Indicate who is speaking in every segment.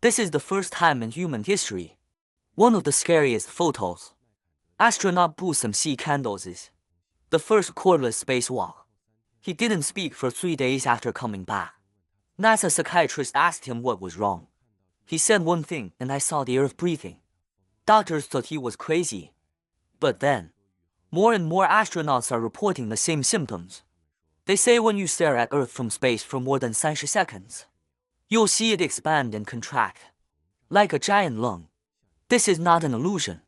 Speaker 1: This is the first time in human history. One of the scariest photos. Astronaut blew some sea candles is the first cordless spacewalk. He didn't speak for 3 days after coming back. NASA psychiatrist asked him what was wrong. He said one thing, and I saw the Earth breathing. Doctors thought he was crazy. But then, more and more astronauts are reporting the same symptoms. They say when you stare at Earth from space for more than 30 seconds, you'll see it expand and contract, like a giant lung. This is not an illusion.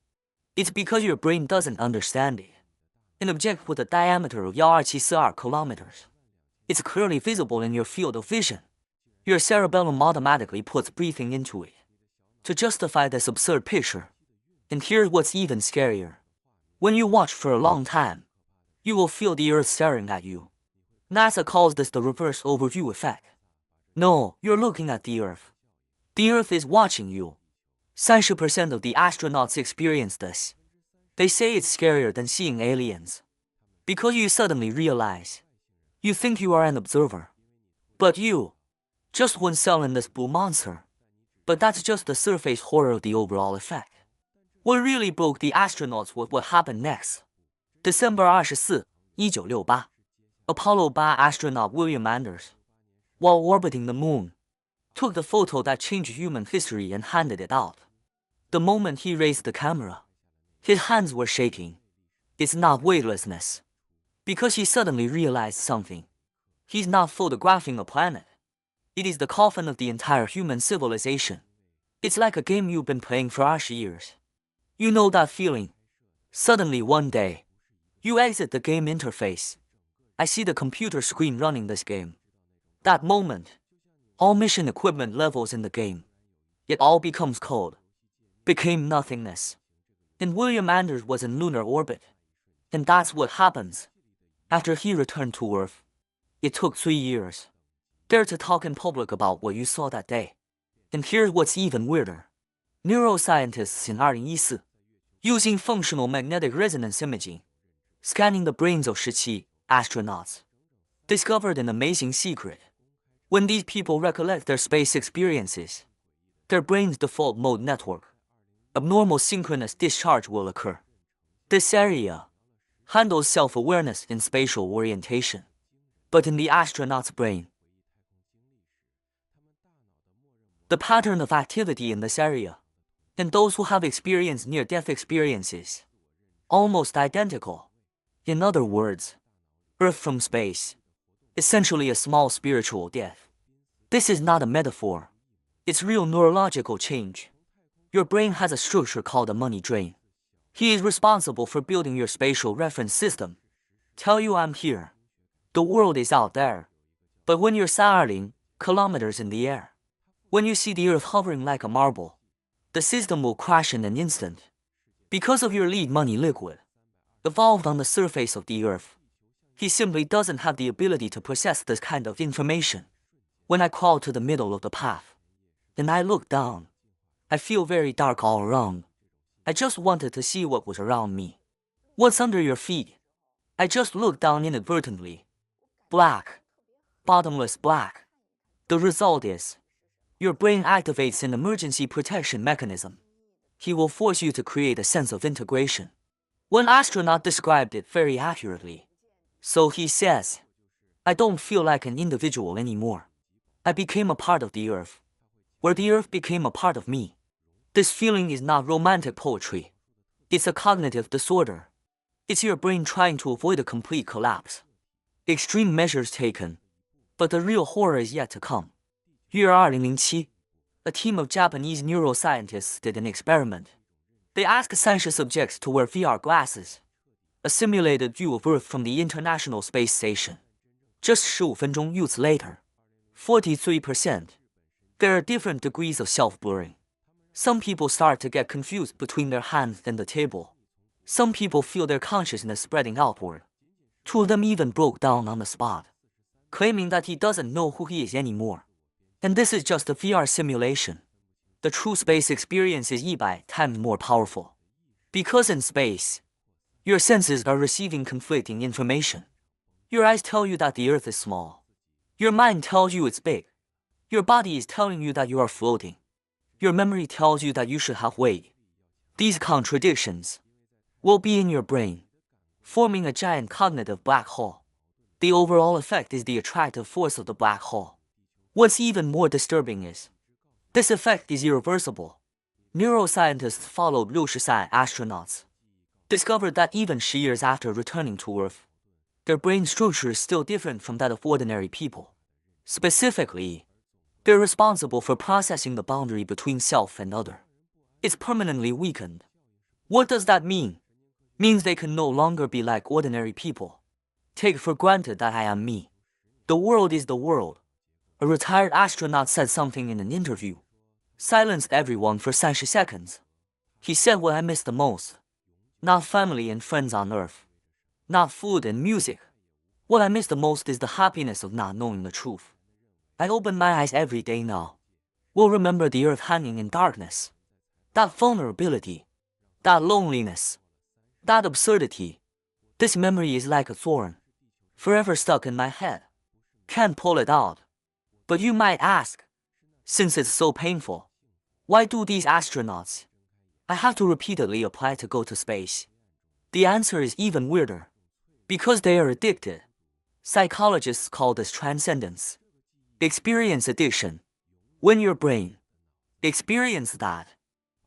Speaker 1: It's because your brain doesn't understand it. An object with a diameter of 1274 kilometers. It's clearly visible in your field of vision. Your cerebellum automatically puts breathing into it to justify this absurd picture. And here's what's even scarier. When you watch for a long time, you will feel the Earth staring at you. NASA calls this the reverse overview effect. No, you're looking at the Earth. The Earth is watching you. 30% of the astronauts experience this. They say it's scarier than seeing aliens. Because you suddenly realize, you think you are an observer. But you, just one cell in this blue monster. But that's just the surface horror of the overall effect. What really broke the astronauts was what happened next. December 24, 1968. Apollo 8 astronaut William Anders, while orbiting the moon, took the photo that changed human history and handed it out. The moment he raised the camera, his hands were shaking. It's not weightlessness. Because he suddenly realized something. He's not photographing a planet. It is the coffin of the entire human civilization. It's like a game you've been playing for 20 years. You know that feeling. Suddenly one day, you exit the game interface. I see the computer screen running this game. That moment, all mission equipment levels in the game, it all becomes cold. Became nothingness. And William Anders was in lunar orbit. And that's what happens. After he returned to Earth, it took 3 years. Dare to talk in public about what you saw that day. And here's what's even weirder. Neuroscientists in 2014, using functional magnetic resonance imaging, scanning the brains of 17 astronauts, discovered an amazing secret. When these people recollect their space experiences, their brain's default mode network, abnormal synchronous discharge will occur. This area handles self-awareness and spatial orientation. But in the astronaut's brain, the pattern of activity in this area, and those who have experienced near-death experiences, almost identical. In other words, Earth from space, essentially a small spiritual death. This is not a metaphor. It's real neurological change. Your brain has a structure called a money drain. He is responsible for building your spatial reference system. Tell you I'm here. The world is out there. But when you're 30 kilometers in the air, when you see the Earth hovering like a marble, the system will crash in an instant. Because of your lead money liquid, evolved on the surface of the Earth, he simply doesn't have the ability to process this kind of information. When I crawl to the middle of the path, and I look down, I feel very dark all around. I just wanted to see what was around me. What's under your feet? I just looked down inadvertently. Black. Bottomless black. The result is, your brain activates an emergency protection mechanism. He will force you to create a sense of integration. One astronaut described it very accurately. So he says, I don't feel like an individual anymore. I became a part of the Earth, where the Earth became a part of me. This feeling is not romantic poetry. It's a cognitive disorder. It's your brain trying to avoid a complete collapse. Extreme measures taken, but the real horror is yet to come. Year 2007, a team of Japanese neuroscientists did an experiment. They asked 30 subjects to wear VR glasses, a simulated view of Earth from the International Space Station. Just 15 minutes later, 43%. There are different degrees of self-blurring. Some people start to get confused between their hands and the table. Some people feel their consciousness spreading outward. 2 of them even broke down on the spot, claiming that he doesn't know who he is anymore. And this is just a VR simulation. The true space experience is 100 times more powerful. Because in space, your senses are receiving conflicting information. Your eyes tell you that the Earth is small. Your mind tells you it's big. Your body is telling you that you are floating. Your memory tells you that you should have waited. These contradictions will be in your brain, forming a giant cognitive black hole. The overall effect is the attractive force of the black hole. What's even more disturbing is, this effect is irreversible. Neuroscientists followed Liu Shisan astronauts, discovered that even years after returning to Earth, their brain structure is still different from that of ordinary people. Specifically, they're responsible for processing the boundary between self and other. It's permanently weakened. What does that mean? Means they can no longer be like ordinary people. Take for granted that I am me. The world is the world. A retired astronaut said something in an interview. Silenced everyone for 30 seconds. He said what I miss the most. Not family and friends on Earth. Not food and music. What I miss the most is the happiness of not knowing the truth. I open my eyes every day now. Will remember the Earth hanging in darkness. That vulnerability. That loneliness. That absurdity. This memory is like a thorn, forever stuck in my head. Can't pull it out. But you might ask, since it's so painful, why do these astronauts I have to repeatedly apply to go to space? The answer is even weirder. Because they are addicted. Psychologists call this transcendence. Experience addiction. When your brain experiences that,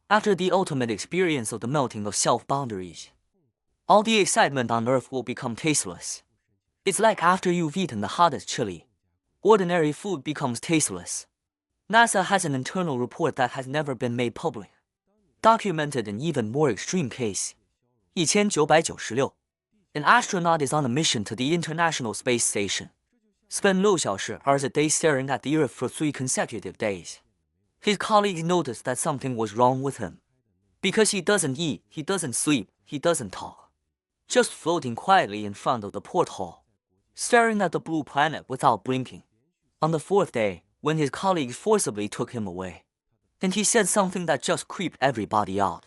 Speaker 1: after the ultimate experience of the melting of self-boundaries, all the excitement on Earth will become tasteless. It's like after you've eaten the hottest chili, ordinary food becomes tasteless. NASA has an internal report that has never been made public, documented an even more extreme case. 1996, an astronaut is on a mission to the International Space Station. Spent 6 hours a day staring at the Earth for 3 consecutive days. His colleagues noticed that something was wrong with him. Because he doesn't eat, he doesn't sleep, he doesn't talk. Just floating quietly in front of the porthole, staring at the blue planet without blinking. On the 4th day, when his colleagues forcibly took him away, and he said something that just creeped everybody out.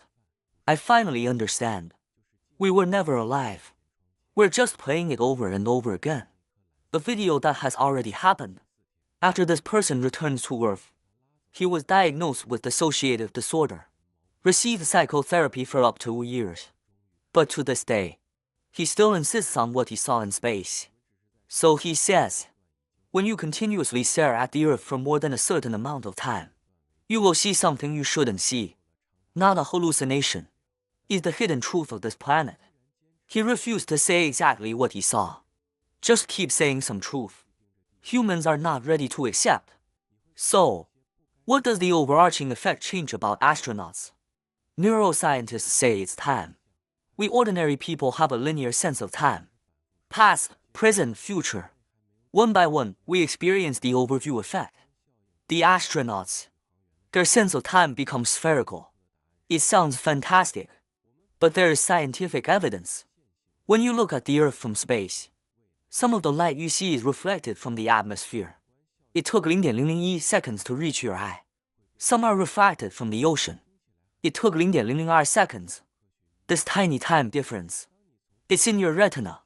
Speaker 1: I finally understand. We were never alive. We're just playing it over and over again. The video that has already happened. After this person returns to Earth, he was diagnosed with dissociative disorder, received psychotherapy for up to 2 years. But to this day, he still insists on what he saw in space. So he says, when you continuously stare at the Earth for more than a certain amount of time, you will see something you shouldn't see. Not a hallucination. It's the hidden truth of this planet. He refused to say exactly what he saw. Just keep saying some truth. Humans are not ready to accept. So, what does the overarching effect change about astronauts? Neuroscientists say it's time. We ordinary people have a linear sense of time. Past, present, future. One by one, we experience the overview effect. The astronauts, their sense of time becomes spherical. It sounds fantastic, but there is scientific evidence. When you look at the Earth from space, some of the light you see is reflected from the atmosphere. It took 0.001 seconds to reach your eye. Some are refracted from the ocean. It took 0.002 seconds. This tiny time difference, it's in your retina.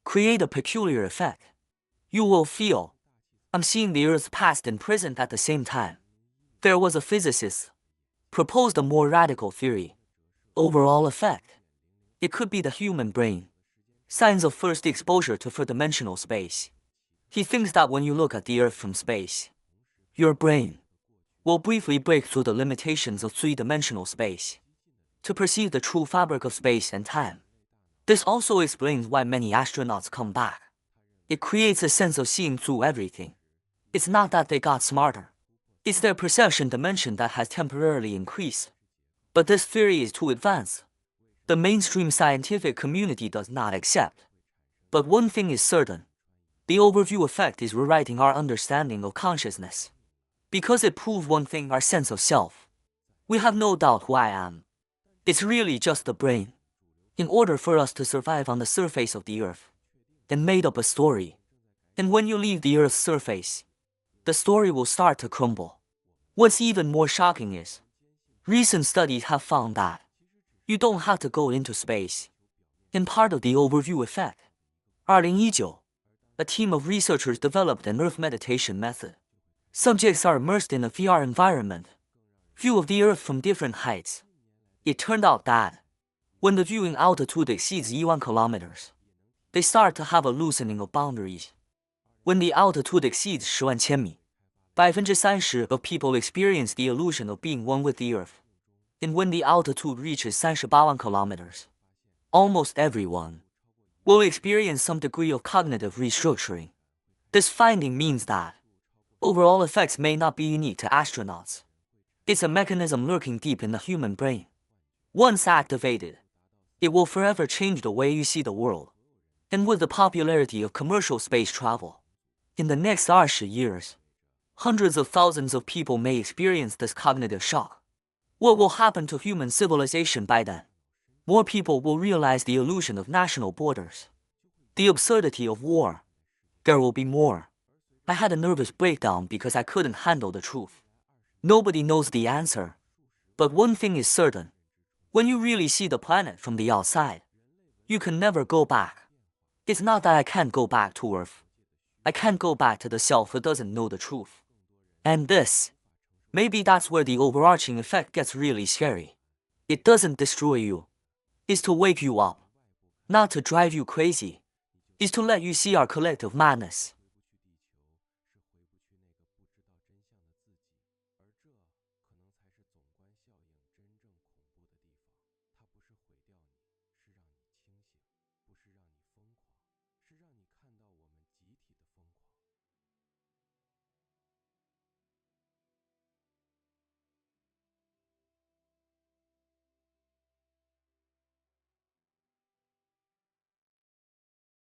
Speaker 1: Create a peculiar effect. You will feel, I'm seeing the Earth's past and present at the same time. There was a physicist, proposed a more radical theory. Overall effect. It could be the human brain. Signs of first exposure to four-dimensional space. He thinks that when you look at the Earth from space, your brain will briefly break through the limitations of three-dimensional space to perceive the true fabric of space and time. This also explains why many astronauts come back. It creates a sense of seeing through everything. It's not that they got smarter. It's their perception dimension that has temporarily increased. But this theory is too advanced. The mainstream scientific community does not accept. But one thing is certain. The overview effect is rewriting our understanding of consciousness. Because it proves one thing, our sense of self. We have no doubt who I am. It's really just the brain. In order for us to survive on the surface of the Earth, and made up a story. And when you leave the Earth's surface, the story will start to crumble. What's even more shocking is, recent studies have found that you don't have to go into space. In part of the overview effect, 2019, a team of researchers developed an Earth meditation method. Subjects are immersed in a VR environment, view of the Earth from different heights. It turned out that, when the viewing altitude exceeds 1 kilometers, they start to have a loosening of boundaries. When the altitude exceeds 10万千米, 30% of people experience the illusion of being one with the Earth. And when the altitude reaches 38万 kilometers, almost everyone will experience some degree of cognitive restructuring. This finding means that overall effects may not be unique to astronauts. It's a mechanism lurking deep in the human brain. Once activated, it will forever change the way you see the world. And with the popularity of commercial space travel, in the next 20 years, hundreds of thousands of people may experience this cognitive shock. What will happen to human civilization by then? More people will realize the illusion of national borders, the absurdity of war. There will be more. I had a nervous breakdown because I couldn't handle the truth. Nobody knows the answer. But one thing is certain. When you really see the planet from the outside, you can never go back. It's not that I can't go back to Earth. I can't go back to the self that doesn't know the truth. And this, maybe that's where the overarching effect gets really scary. It doesn't destroy you. It's to wake you up. Not to drive you crazy. It's to let you see our collective madness.